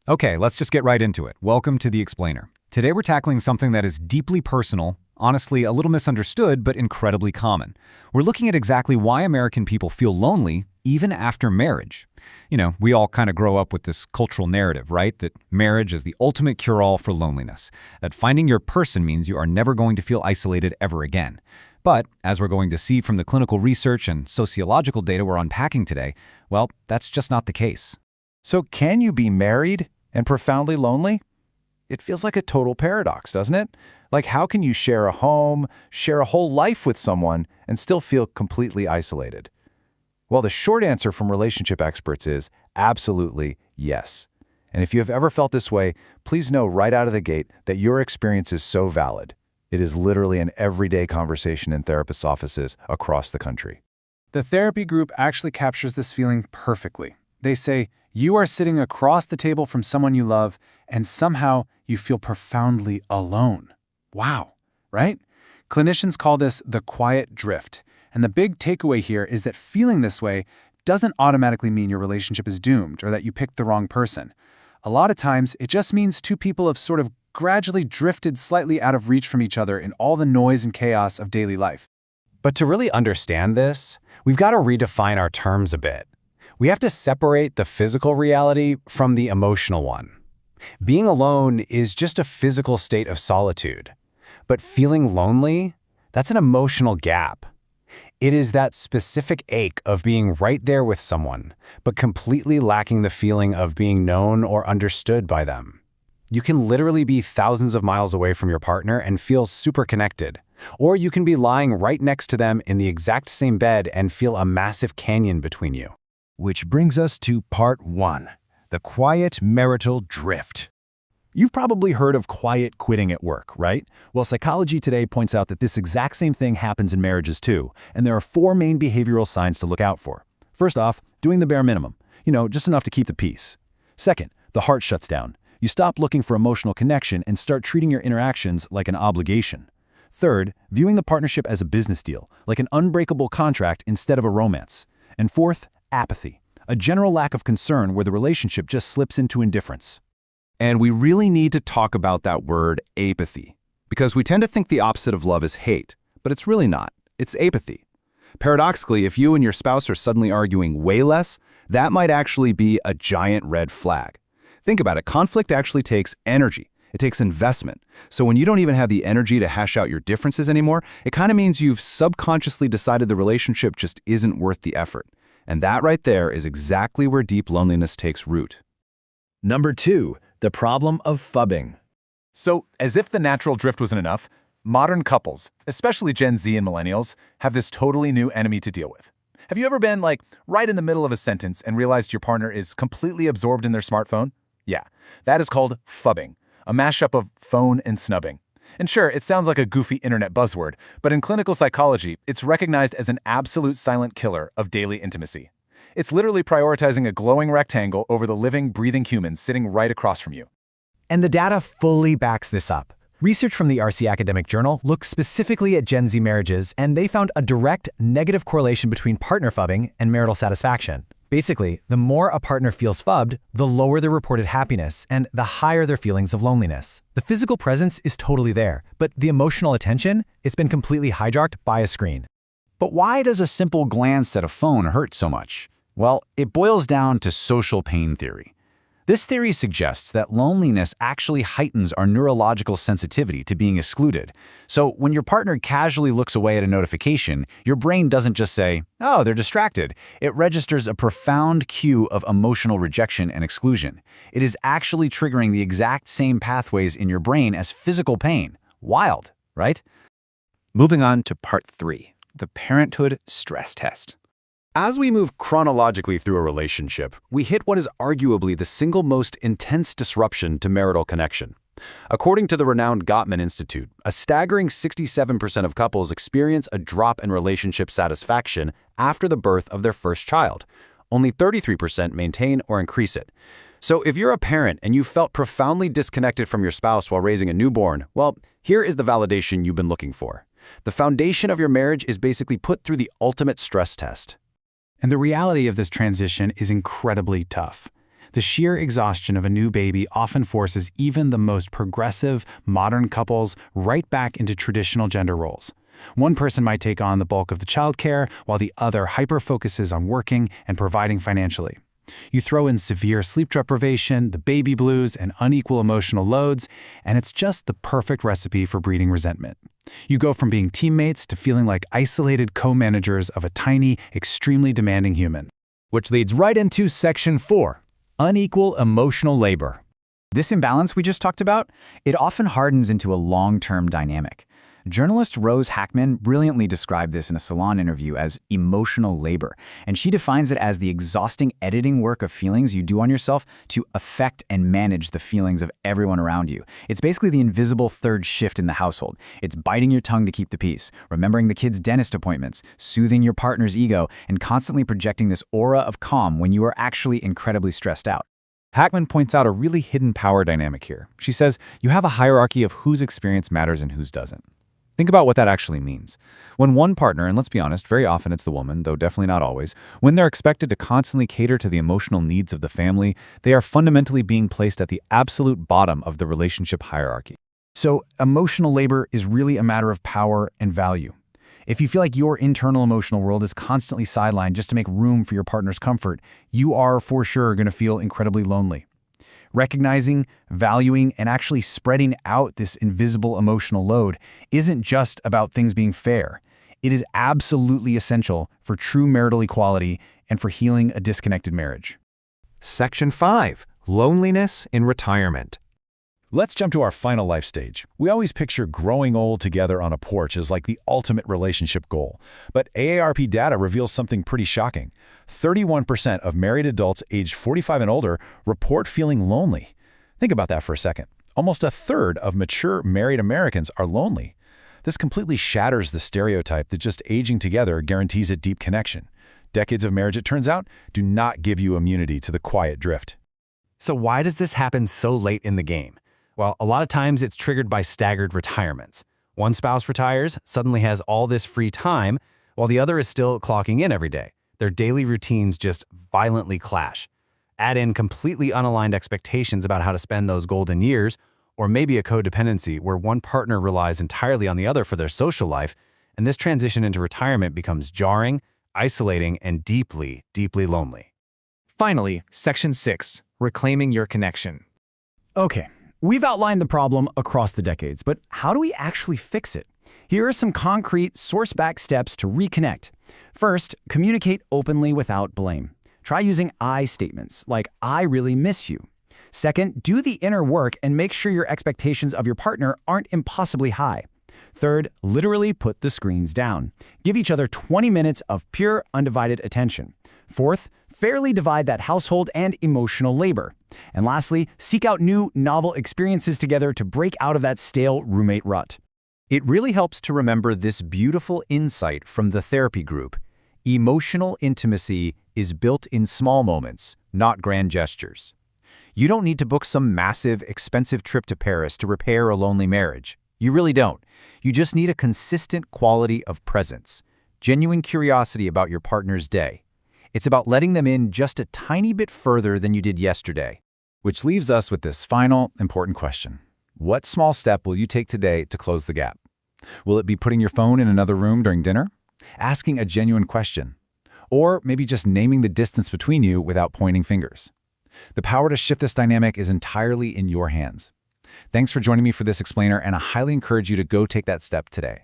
Okay, let's just get right into it. Welcome to The Explainer. Today we're tackling something that is deeply personal, honestly a little misunderstood, but incredibly common. We're looking at exactly why American people feel lonely even after marriage. We all kind of grow up with this cultural narrative, right? That marriage is the ultimate cure-all for loneliness. That finding your person means you are never going to feel isolated ever again. But, as we're going to see from the clinical research and sociological data we're unpacking today, well, that's just not the case. So can you be married and profoundly lonely? It feels like a total paradox, doesn't it? Like, how can you share a home, share a whole life with someone, and still feel completely isolated? Well, the short answer from relationship experts is absolutely yes. And if you have ever felt this way, please know right out of the gate that your experience is so valid. It is literally an everyday conversation in therapists' offices across the country. The therapy group actually captures this feeling perfectly. They say, you are sitting across the table from someone you love, and somehow you feel profoundly alone. Wow, right? Clinicians call this the quiet drift. And the big takeaway here is that feeling this way doesn't automatically mean your relationship is doomed or that you picked the wrong person. A lot of times, it just means two people have sort of gradually drifted slightly out of reach from each other in all the noise and chaos of daily life. But to really understand this, we've got to redefine our terms a bit. We have to separate the physical reality from the emotional one. Being alone is just a physical state of solitude. But feeling lonely, that's an emotional gap. It is that specific ache of being right there with someone, but completely lacking the feeling of being known or understood by them. You can literally be thousands of miles away from your partner and feel super connected. Or you can be lying right next to them in the exact same bed and feel a massive canyon between you. Which brings us to part 1, the quiet marital drift. You've probably heard of quiet quitting at work, right? Well, Psychology Today points out that this exact same thing happens in marriages too, and there are 4 main behavioral signs to look out for. First off, doing the bare minimum, just enough to keep the peace. Second, the heart shuts down. You stop looking for emotional connection and start treating your interactions like an obligation. Third, viewing the partnership as a business deal, like an unbreakable contract instead of a romance. And fourth, apathy, a general lack of concern where the relationship just slips into indifference. And we really need to talk about that word apathy, because we tend to think the opposite of love is hate, but it's really not. It's apathy. Paradoxically, if you and your spouse are suddenly arguing way less, that might actually be a giant red flag. Think about it. Conflict actually takes energy. It takes investment. So when you don't even have the energy to hash out your differences anymore, it kind of means you've subconsciously decided the relationship just isn't worth the effort. And that right there is exactly where deep loneliness takes root. Number 2, the problem of phubbing. So, as if the natural drift wasn't enough, modern couples, especially Gen Z and millennials, have this totally new enemy to deal with. Have you ever been, right in the middle of a sentence and realized your partner is completely absorbed in their smartphone? Yeah, that is called phubbing, a mashup of phone and snubbing. And sure, it sounds like a goofy internet buzzword, but in clinical psychology, it's recognized as an absolute silent killer of daily intimacy. It's literally prioritizing a glowing rectangle over the living, breathing humans sitting right across from you. And the data fully backs this up. Research from the RC Academic Journal looked specifically at Gen Z marriages, and they found a direct negative correlation between partner phubbing and marital satisfaction. Basically, the more a partner feels phubbed, the lower their reported happiness and the higher their feelings of loneliness. The physical presence is totally there, but the emotional attention, it's been completely hijacked by a screen. But why does a simple glance at a phone hurt so much? Well, it boils down to social pain theory. This theory suggests that loneliness actually heightens our neurological sensitivity to being excluded. So when your partner casually looks away at a notification, your brain doesn't just say, "Oh, they're distracted." It registers a profound cue of emotional rejection and exclusion. It is actually triggering the exact same pathways in your brain as physical pain. Wild, right? Moving on to part 3, the parenthood stress test. As we move chronologically through a relationship, we hit what is arguably the single most intense disruption to marital connection. According to the renowned Gottman Institute, a staggering 67% of couples experience a drop in relationship satisfaction after the birth of their first child. Only 33% maintain or increase it. So if you're a parent and you felt profoundly disconnected from your spouse while raising a newborn, well, here is the validation you've been looking for. The foundation of your marriage is basically put through the ultimate stress test. And the reality of this transition is incredibly tough. The sheer exhaustion of a new baby often forces even the most progressive, modern couples right back into traditional gender roles. One person might take on the bulk of the childcare, while the other hyper-focuses on working and providing financially. You throw in severe sleep deprivation, the baby blues, and unequal emotional loads, and it's just the perfect recipe for breeding resentment. You go from being teammates to feeling like isolated co-managers of a tiny, extremely demanding human. Which leads right into Section 4, unequal emotional labor. This imbalance we just talked about, it often hardens into a long-term dynamic. Journalist Rose Hackman brilliantly described this in a Salon interview as emotional labor, and she defines it as the exhausting editing work of feelings you do on yourself to affect and manage the feelings of everyone around you. It's basically the invisible third shift in the household. It's biting your tongue to keep the peace, remembering the kids' dentist appointments, soothing your partner's ego, and constantly projecting this aura of calm when you are actually incredibly stressed out. Hackman points out a really hidden power dynamic here. She says you have a hierarchy of whose experience matters and whose doesn't. Think about what that actually means. When one partner, and let's be honest, very often it's the woman, though definitely not always, when they're expected to constantly cater to the emotional needs of the family, they are fundamentally being placed at the absolute bottom of the relationship hierarchy. So, emotional labor is really a matter of power and value. If you feel like your internal emotional world is constantly sidelined just to make room for your partner's comfort, you are for sure going to feel incredibly lonely. Recognizing, valuing, and actually spreading out this invisible emotional load isn't just about things being fair. It is absolutely essential for true marital equality and for healing a disconnected marriage. Section 5, loneliness in retirement. Let's jump to our final life stage. We always picture growing old together on a porch as like the ultimate relationship goal. But AARP data reveals something pretty shocking. 31% of married adults aged 45 and older report feeling lonely. Think about that for a second. Almost a third of mature married Americans are lonely. This completely shatters the stereotype that just aging together guarantees a deep connection. Decades of marriage, it turns out, do not give you immunity to the quiet drift. So why does this happen so late in the game? Well, a lot of times it's triggered by staggered retirements. One spouse retires, suddenly has all this free time, while the other is still clocking in every day. Their daily routines just violently clash. Add in completely unaligned expectations about how to spend those golden years, or maybe a codependency where one partner relies entirely on the other for their social life, and this transition into retirement becomes jarring, isolating, and deeply, deeply lonely. Finally, Section 6, reclaiming your connection. Okay. We've outlined the problem across the decades, but how do we actually fix it? Here are some concrete, source-backed steps to reconnect. First, communicate openly without blame. Try using I statements, like, I really miss you. Second, do the inner work and make sure your expectations of your partner aren't impossibly high. Third, literally put the screens down. Give each other 20 minutes of pure, undivided attention. Fourth, fairly divide that household and emotional labor. And lastly, seek out new, novel experiences together to break out of that stale roommate rut. It really helps to remember this beautiful insight from the therapy group. Emotional intimacy is built in small moments, not grand gestures. You don't need to book some massive, expensive trip to Paris to repair a lonely marriage. You really don't. You just need a consistent quality of presence, genuine curiosity about your partner's day. It's about letting them in just a tiny bit further than you did yesterday. Which leaves us with this final, important question. What small step will you take today to close the gap? Will it be putting your phone in another room during dinner? Asking a genuine question? Or maybe just naming the distance between you without pointing fingers? The power to shift this dynamic is entirely in your hands. Thanks for joining me for this explainer, and I highly encourage you to go take that step today.